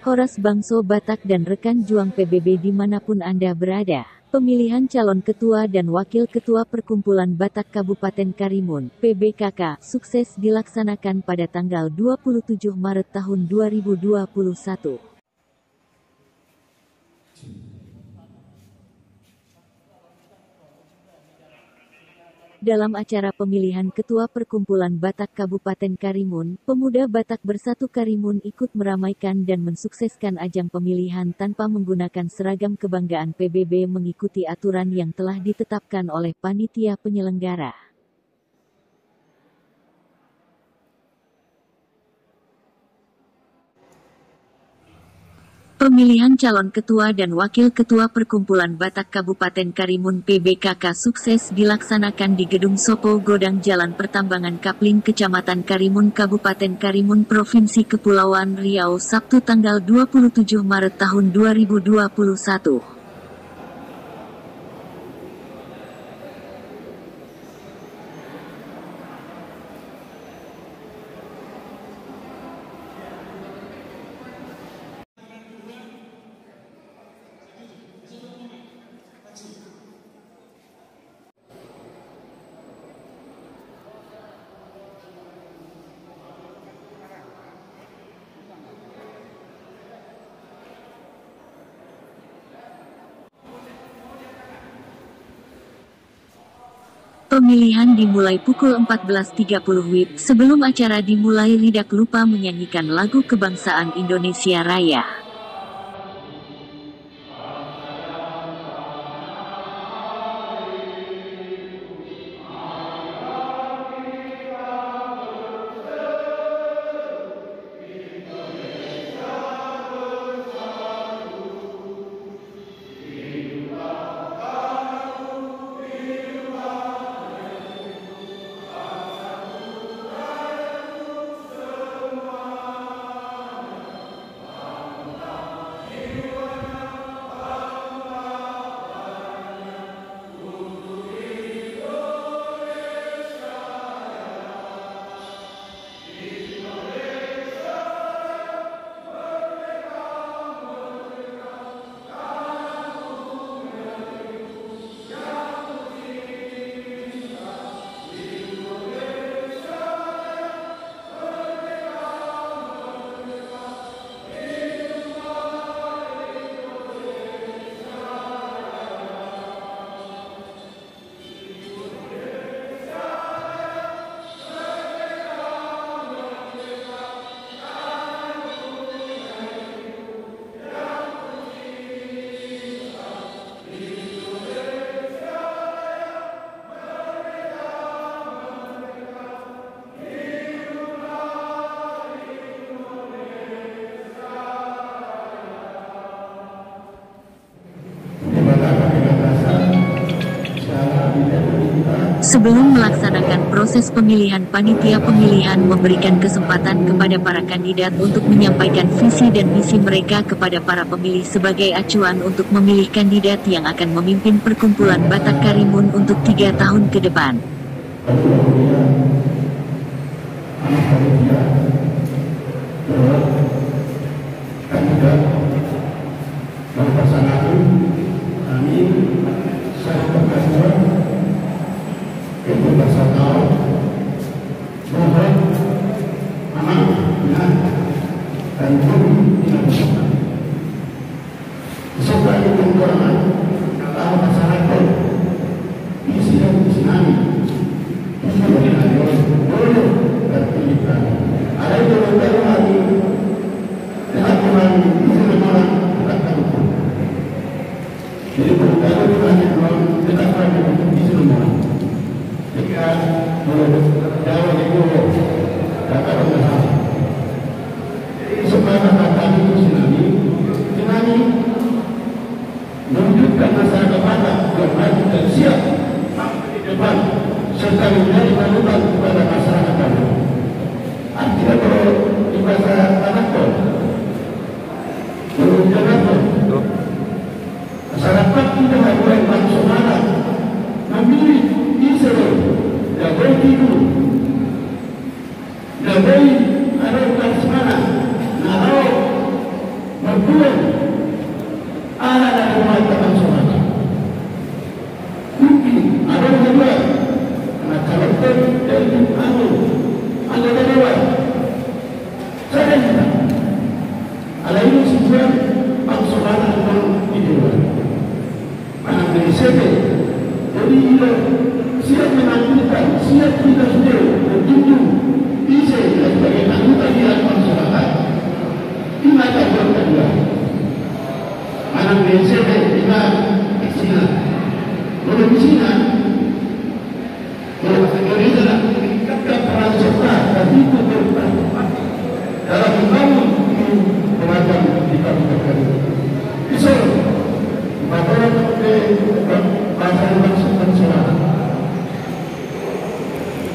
Horas Bangso Batak dan rekan juang PBB dimanapun Anda berada. Pemilihan calon ketua dan wakil ketua Perkumpulan Batak Kabupaten Karimun, PBKK, sukses dilaksanakan pada tanggal 27 Maret tahun 2021. Dalam acara pemilihan Ketua Perkumpulan Batak Kabupaten Karimun, pemuda Batak Bersatu Karimun ikut meramaikan dan mensukseskan ajang pemilihan tanpa menggunakan seragam kebanggaan PBB mengikuti aturan yang telah ditetapkan oleh panitia penyelenggara. Pemilihan calon ketua dan wakil ketua Perkumpulan Batak Kabupaten Karimun PBKK sukses dilaksanakan di Gedung Sopo Godang Jalan Pertambangan Kapling Kecamatan Karimun Kabupaten Karimun Provinsi Kepulauan Riau Sabtu tanggal 27 Maret tahun 2021. Pemilihan dimulai pukul 14.30 WIB. Sebelum acara dimulai, Ridak lupa menyanyikan lagu kebangsaan Indonesia Raya. Sebelum melaksanakan proses pemilihan, panitia pemilihan memberikan kesempatan kepada para kandidat untuk menyampaikan visi dan misi mereka kepada para pemilih sebagai acuan untuk memilih kandidat yang akan memimpin Perkumpulan Batak Karimun untuk 3 tahun ke depan. Jadi ada kedua, nah kalau dari ada kedua, saya ada ini sebuah angsuran atau ideal, mana dari sebe, jadi siap menantikan, siap kita sudah berjumpa, bisa sebagai anggota di masyarakat, ini ada kedua, mana dari sebe kita Cina, kalau di Cina, kalau Indonesia adalah meningkatkan peran serta dan itu berperan dalam membangun beragam di kabupaten. Bisa, bagaimana bangsa selatan.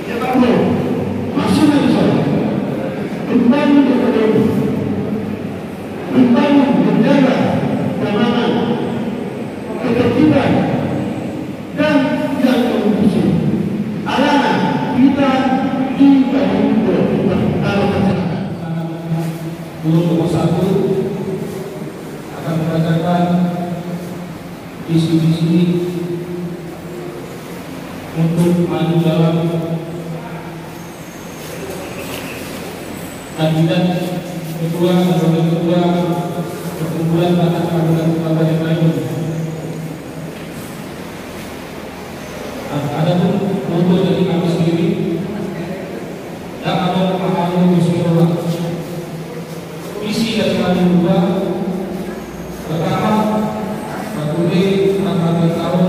Kita tahu, maksudnya bisa membangun ekonomi, membangun menjaga keamanan, ketertiban dan yang konklusi adalah kita di tahun 2024 kalau masyarakat nomor 1 akan membacakan visi-visi untuk maju dalam kandidat ketua dan wakil ketua perkumpulan Batak Kabupaten Karimun. Adapun foto dari kami sendiri yang ada pemahaman musyawarah. Visi dari kami dua, pertama, Bakule akan tahun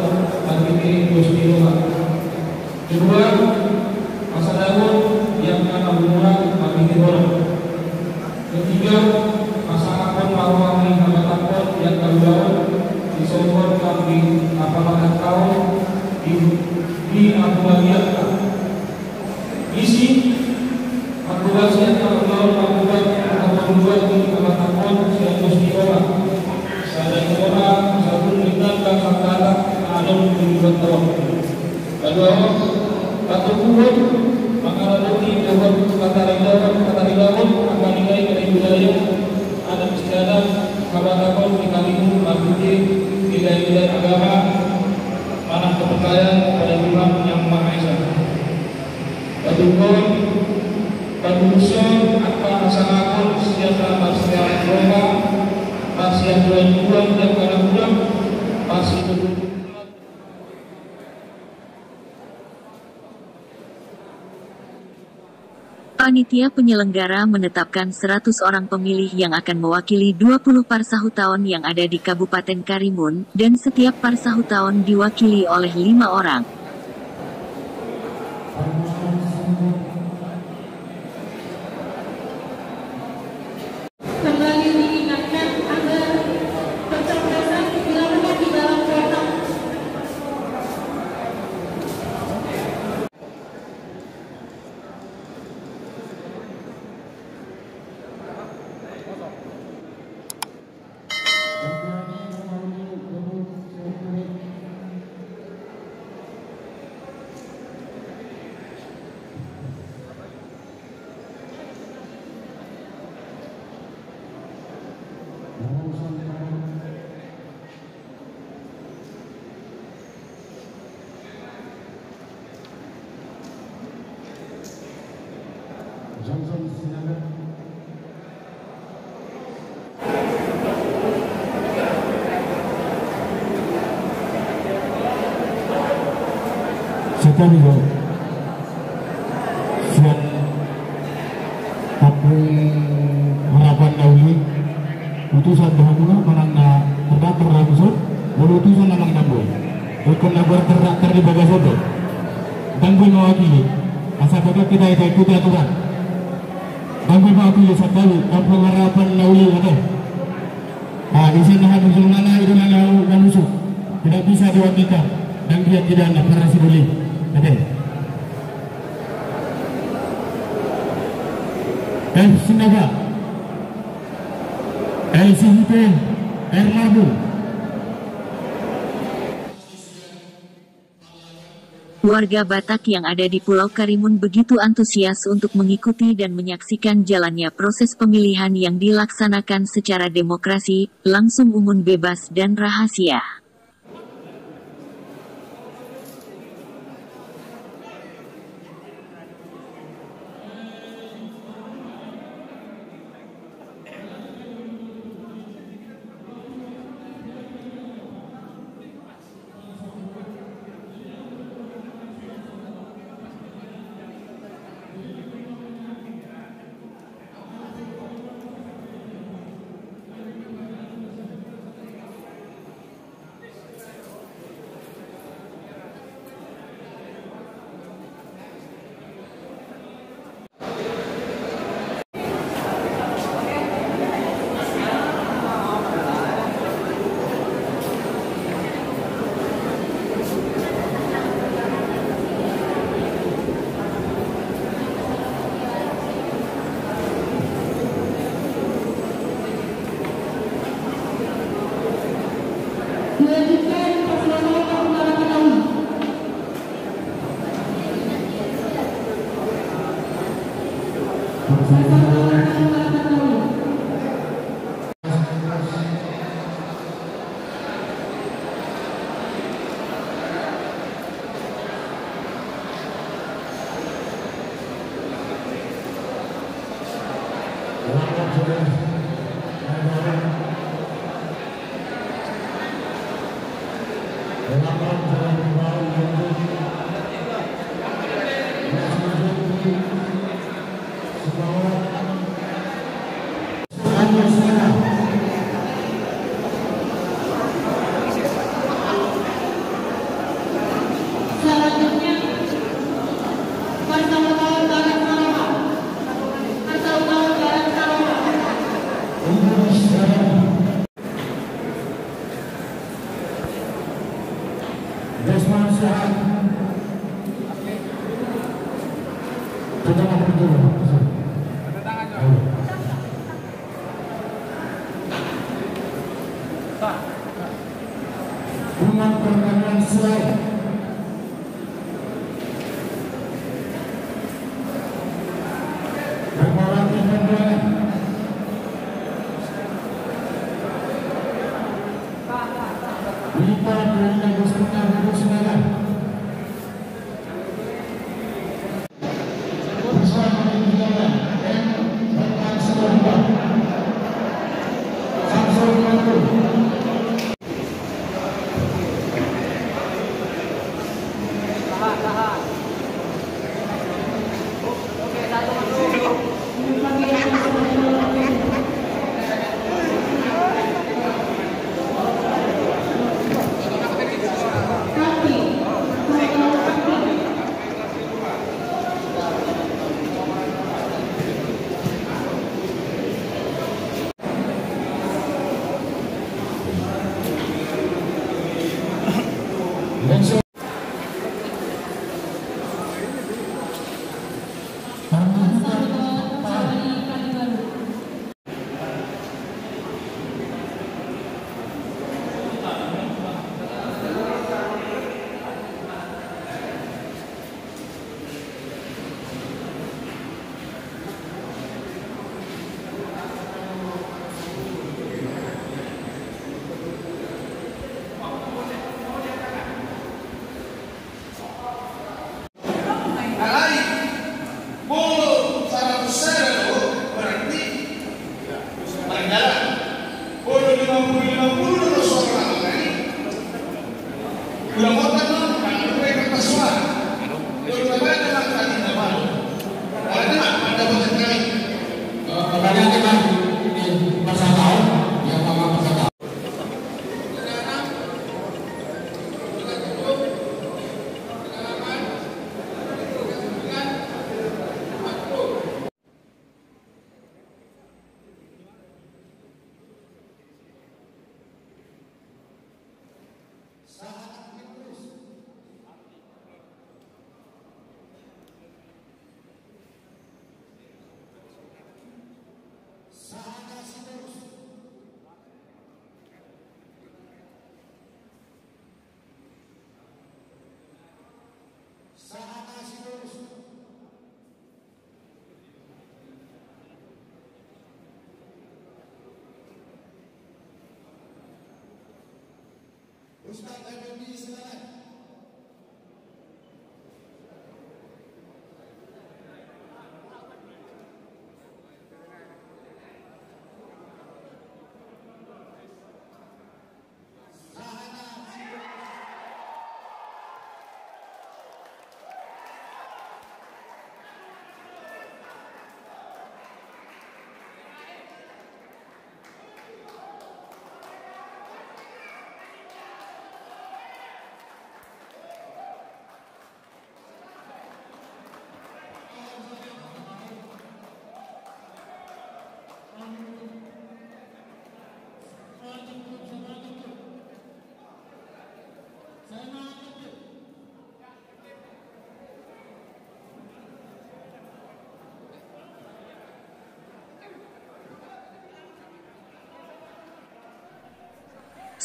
bagi musyawarah. Kedua, masa depan yang akan memulai bagi orang. Ketiga, masa akan melakukan hambatan yang kedua disokong kami apakah tahun di Abuja. Isi akurasi yang kalau membuat di Kabupaten Siang Musyawarah. Saya orang satu bintang dan kata ada membuat tahun. Kedua, satu bulan maka nanti dapat kata rilawan akan nilai dari budaya ada istiadat Kabupaten di Karimun Bakti nilai-nilai agama mana kepercayaan pada Tuhan Yang Maha Esa. Kedua, penulisan akan melaksanakan sejahtera masyarakat mereka, masih tujuan dan kadang-kadang masih Panitia penyelenggara menetapkan 100 orang pemilih yang akan mewakili 20 Parsahutahun yang ada di Kabupaten Karimun, dan setiap Parsahutahun diwakili oleh 5 orang. Kembali diingatkan agar pencoblosan dilakukan di dalam kotak. Sekarang itu siap tapung harapan dahulu utusan dahulu manangna terdaftar ratusan baru utusan lamang nambol ikut nabar terdaftar di Bagasodo tanggul mewakili asal baga kita ikuti aturan tanggul mewakili sekali tapung harapan dahulu ada isi nahan usul mana itu nggak nusuk tidak bisa diwakilkan dan dia tidak nak pernah siduli. Ada. Sinaga. CHP Air Marbu. Warga Batak yang ada di Pulau Karimun begitu antusias untuk mengikuti dan menyaksikan jalannya proses pemilihan yang dilaksanakan secara demokrasi, langsung umum bebas dan rahasia. Selanjutnya, Pasangan Barat Sarawak. Pasangan Barat Sarawak. Desmond Syah. Kita mau pergi dulu. Bunga pertandingan selesai. Bermoral kemudian. Kita dari negosiasinya duduk sebenarnya. Bersama dengan dan tentang sebuah Samsul Mantu. Ustaz Effendi silakan.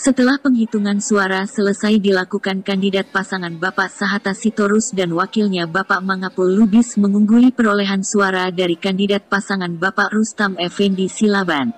Setelah penghitungan suara selesai dilakukan, kandidat pasangan Bapak Sahata Sitorus dan wakilnya Bapak Mangapul Lubis mengungguli perolehan suara dari kandidat pasangan Bapak Rustam Effendi Silaban.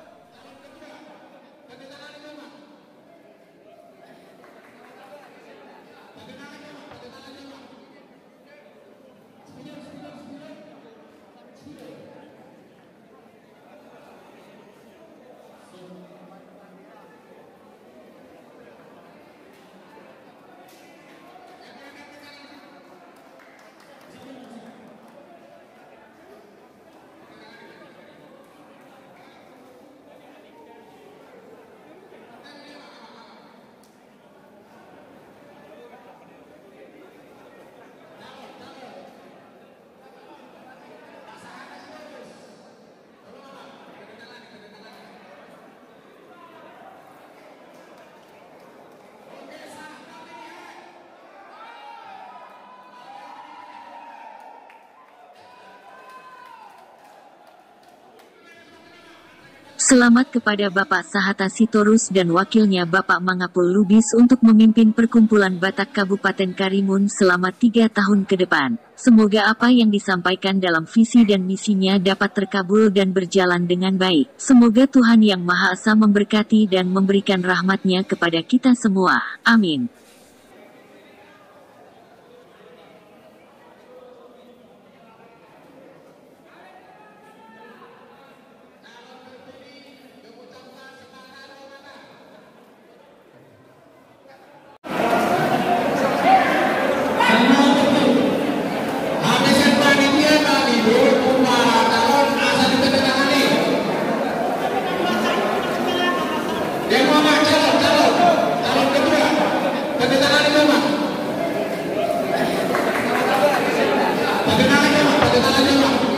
Selamat kepada Bapak Sahata Sitorus dan wakilnya Bapak Mangapul Lubis untuk memimpin perkumpulan Batak Kabupaten Karimun selama 3 tahun ke depan. Semoga apa yang disampaikan dalam visi dan misinya dapat terkabul dan berjalan dengan baik. Semoga Tuhan Yang Maha Esa memberkati dan memberikan rahmat-Nya kepada kita semua. Amin. Bagaimana